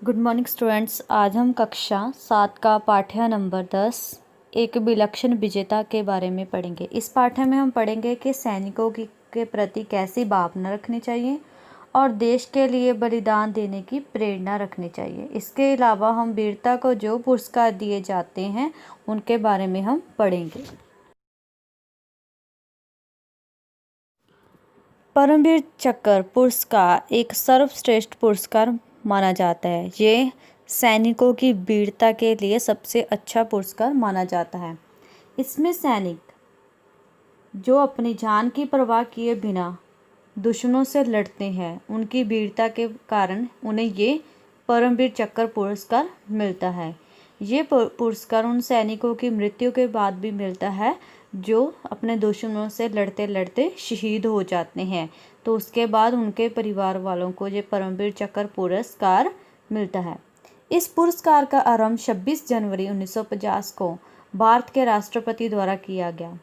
Good morning students. आज हम कक्षा 7 का पाठ्य नंबर 10 एक विलक्षण विजेता के बारे में पढ़ेंगे। इस पाठ्य में हम पढ़ेंगे कि सैनिकों के प्रति कैसी भावना रखनी चाहिए और देश के लिए बलिदान देने की प्रेरणा रखनी चाहिए। इसके अलावा हम वीरता को जो पुरस्कार दिए जाते हैं उनके बारे में हम पढ़ेंगे। परमवीर चक्र पुरस्कार एक सर्वश्रेष्ठ पुरस्कार माना जाता है। ये सैनिकों की वीरता के लिए सबसे अच्छा पुरस्कार माना जाता है। इसमें सैनिक जो अपनी जान की परवाह किए बिना दुश्मनों से लड़ते हैं, उनकी वीरता के कारण उन्हें ये परमवीर चक्र पुरस्कार मिलता है। ये पुरस्कार उन सैनिकों की मृत्यु के बाद भी मिलता है जो अपने दुश्मनों से लड़ते लड़ते शहीद हो जाते हैं, तो उसके बाद उनके परिवार वालों को ये परमवीर चक्र पुरस्कार मिलता है। इस पुरस्कार का आरंभ 26 जनवरी 1950 को भारत के राष्ट्रपति द्वारा किया गया,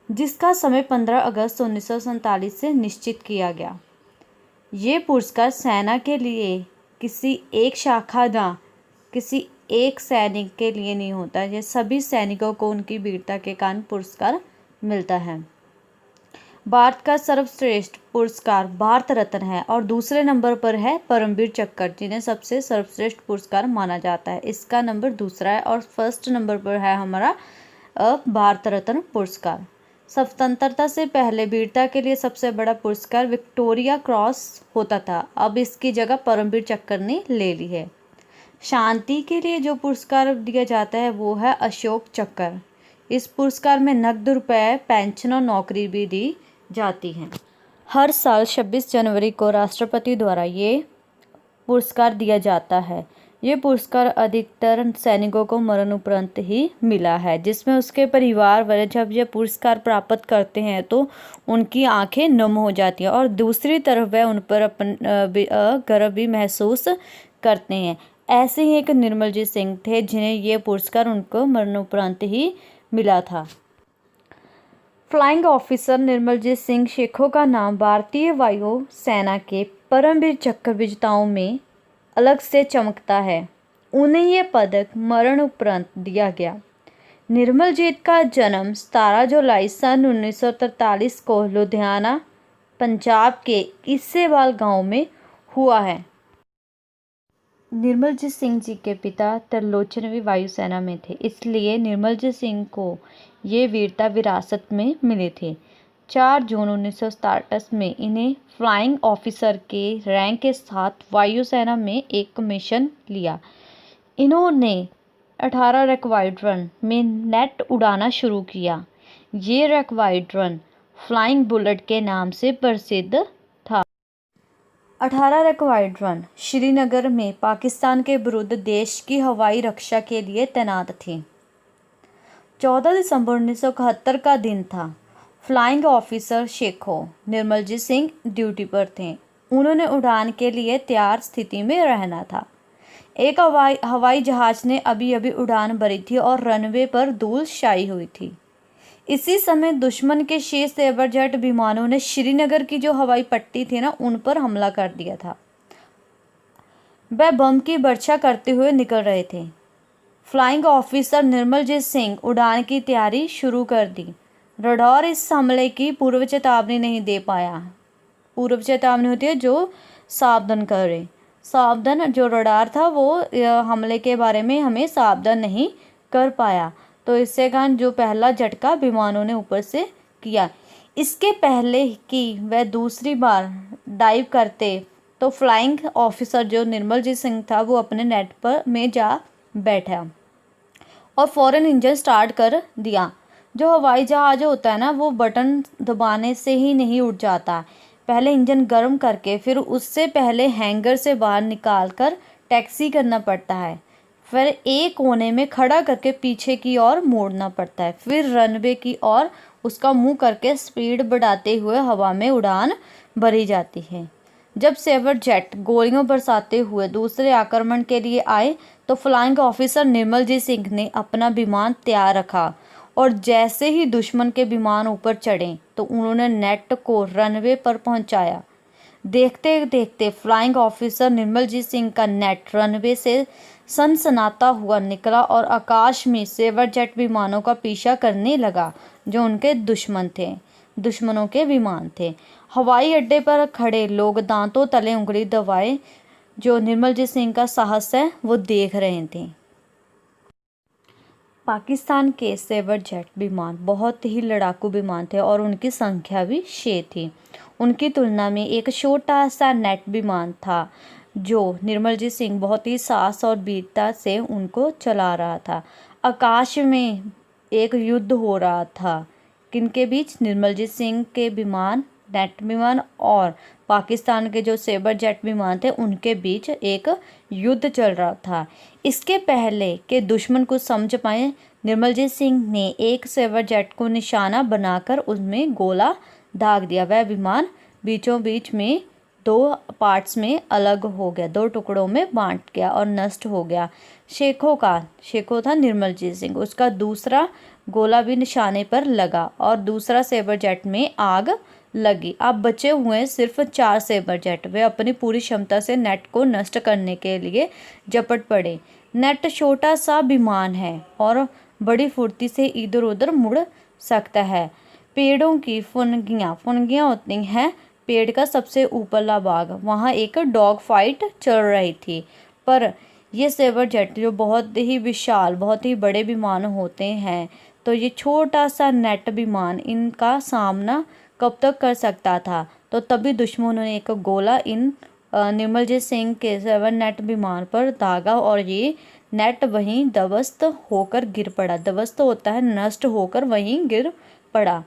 जिसका समय 15 अगस्त 1947 से निश्चित किया गया। ये पुरस्कार सेना के लिए किसी एक शाखा या किसी एक सैनिक के लिए नहीं होता। ये सभी सैनिकों को उनकी वीरता के कारण पुरस्कार मिलता है। भारत का सर्वश्रेष्ठ पुरस्कार भारत रत्न है और दूसरे नंबर पर है परमवीर चक्र, जिन्हें सबसे सर्वश्रेष्ठ पुरस्कार माना जाता है। इसका नंबर दूसरा है और फर्स्ट नंबर पर है हमारा भारत रत्न पुरस्कार। स्वतंत्रता से पहले वीरता के लिए सबसे बड़ा पुरस्कार विक्टोरिया क्रॉस होता था, अब इसकी जगह परमवीर चक्र ने ले ली है। शांति के लिए जो पुरस्कार दिया जाता है वो है अशोक चक्र। इस पुरस्कार में नकद रुपए, पेंशन और नौकरी भी दी जाती है। हर साल 26 जनवरी को राष्ट्रपति द्वारा ये पुरस्कार दिया जाता है। ये पुरस्कार अधिकतर सैनिकों को मरण उपरांत ही मिला है, जिसमें उसके परिवार वाले जब ये पुरस्कार प्राप्त करते हैं तो उनकी आंखें नम हो जाती हैं और दूसरी तरफ वह उन पर अपन गर्व भी महसूस करते हैं। ऐसे ही एक निर्मलजीत सिंह थे जिन्हें ये पुरस्कार उनको मरणोपरांत ही मिला था। फ्लाइंग ऑफिसर निर्मलजीत सिंह शेखों का नाम भारतीय वायु सेना के परमवीर चक्र विजेताओं में अलग से चमकता है। उन्हें ये पदक मरण उपरांत दिया गया। निर्मलजीत का जन्म 17 जुलाई सन 1943 को लुधियाना, पंजाब के इस्सेवाल गांव में हुआ है। निर्मलजीत सिंह जी के पिता त्रिलोचन भी वायुसेना में थे, इसलिए निर्मलजीत सिंह को ये वीरता विरासत में मिले थे। 4 जून 1967 में इन्हें फ्लाइंग ऑफिसर के रैंक के साथ वायुसेना में एक कमीशन लिया। इन्होंने 18 रिक्वायर्ड में नेट उड़ाना शुरू किया। ये रिक्वायर्ड फ्लाइंग बुलेट के नाम से प्रसिद्ध था। 18 रिक्वायर्ड श्रीनगर में पाकिस्तान के विरुद्ध देश की हवाई रक्षा के लिए तैनात थी। 14 दिसंबर 1971 का दिन था। Flying officer Sekhon Nirmaljit Singh duty पर थे। उन्होंने उड़ान के लिए तैयार स्थिति में रहना था। एक हवाई जहाज ने अभी अभी उड़ान भरी थी और रनवे पर धूल छाई हुई थी। इसी समय दुश्मन के 6 सेबर जेट विमानों ने श्रीनगर की जो हवाई पट्टी थी ना, उन पर हमला कर दिया था। वह बम की वर्षा करते हुए निकल रहे थे। फ्लाइंग ऑफिसर निर्मलजीत सिंह उड़ान की तैयारी शुरू कर दी। रडार इस हमले की पूर्व चेतावनी नहीं दे पाया। पूर्व चेतावनी होती है जो सावधान करे। सावधान जो रडार था वो हमले के बारे में हमें सावधान नहीं कर पाया, तो इससे कारण जो पहला झटका विमानों ने ऊपर से किया। इसके पहले कि वह दूसरी बार डाइव करते तो फ्लाइंग ऑफिसर जो निर्मलजीत सिंह था वो अपने नेट पर में जा बैठा और फ़ौरन इंजन स्टार्ट कर दिया। जो हवाई जहाज होता है ना, वो बटन दबाने से ही नहीं उड़ जाता। पहले इंजन गर्म करके फिर उससे पहले हैंगर से बाहर निकाल कर टैक्सी करना पड़ता है, फिर एक कोने में खड़ा करके पीछे की ओर मोड़ना पड़ता है, फिर रनवे की ओर उसका मुंह करके स्पीड बढ़ाते हुए हवा में उड़ान भरी जाती है। जब सेवर जेट गोलियां बरसाते हुए दूसरे आक्रमण के लिए आए तो फ्लाइंग ऑफिसर निर्मलजीत सिंह ने अपना विमान तैयार रखा और जैसे ही दुश्मन के विमान ऊपर चढ़े तो उन्होंने नेट को रनवे पर पहुंचाया। देखते देखते फ्लाइंग ऑफिसर निर्मलजीत सिंह का नेट रनवे से सनसनाता हुआ निकला और आकाश में सेवर जेट विमानों का पीछा करने लगा जो उनके दुश्मनों के विमान थे। हवाई अड्डे पर खड़े लोग दांतों तले उंगली दबाए जो निर्मलजीत सिंह का साहस है वो देख रहे थे। पाकिस्तान के सेवर जेट विमान बहुत ही लड़ाकू विमान थे और उनकी संख्या भी 6 थी। उनकी तुलना में एक छोटा सा नेट विमान था जो निर्मलजीत सिंह बहुत ही साहस और वीरता से उनको चला रहा था। आकाश में एक युद्ध हो रहा था, किनके बीच? निर्मलजीत सिंह के विमान, नेट विमान और पाकिस्तान के जो सेबर जेट विमान थे उनके बीच एक युद्ध चल रहा था। इसके पहले के दुश्मन कुछ समझ पाए, निर्मलजीत सिंह ने एक सेबर जेट को निशाना बनाकर उसमें गोला दाग दिया। वह विमान बीचों बीच में 2 पार्ट्स में अलग हो गया, 2 टुकड़ों में बांट गया और नष्ट हो गया। शेखो था निर्मलजीत सिंह, उसका दूसरा गोला भी निशाने पर लगा और दूसरा सेबर जेट में आग लगी। अब बचे हुए सिर्फ 4 सेबर जेट। वे अपनी पूरी क्षमता से नेट को नष्ट करने के लिए झपट पड़े। नेट छोटा सा विमान है और बड़ी फुर्ती से इधर उधर मुड़ सकता है। पेड़ों की फुनगियाँ होती हैं पेड़ का सबसे ऊपरला भाग, वहाँ एक डॉग फाइट चल रही थी। पर ये सेबर जेट जो बहुत ही विशाल, बहुत ही बड़े विमान होते हैं, तो ये छोटा सा नेट विमान इनका सामना कब तक कर सकता था? तो तभी दुश्मनों ने एक गोला इन निर्मलजीत सिंह के सेवर नेट विमान पर दागा और ये नेट वहीं ध्वस्त होकर गिर पड़ा। ध्वस्त होता है, नष्ट होकर वहीं गिर पड़ा।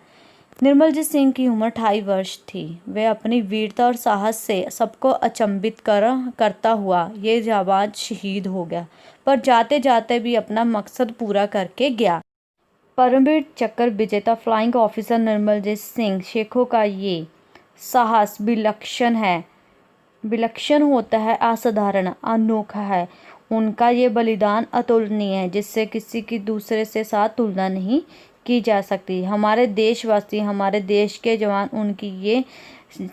निर्मलजीत सिंह की उम्र 28 वर्ष थी। वे अपनी वीरता और साहस से सबको अचंभित करता हुआ ये जाबाज शहीद हो गया, पर जाते जाते भी अपना मकसद पूरा करके गया। परमवीर चक्र विजेता फ्लाइंग ऑफिसर निर्मलजीत सिंह शेखों का ये साहस विलक्षण होता है, असाधारण, अनोखा है। उनका ये बलिदान अतुलनीय है, जिससे किसी की दूसरे से साथ तुलना नहीं की जा सकती। हमारे देशवासी, हमारे देश के जवान उनकी ये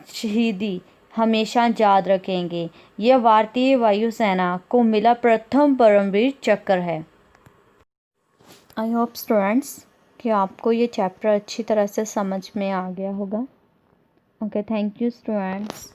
शहीदी हमेशा याद रखेंगे। यह भारतीय वायुसेना को मिला प्रथम परमवीर चक्र है। आई होप स्टूडेंट्स कि आपको ये चैप्टर अच्छी तरह से समझ में आ गया होगा। Okay, thank you students.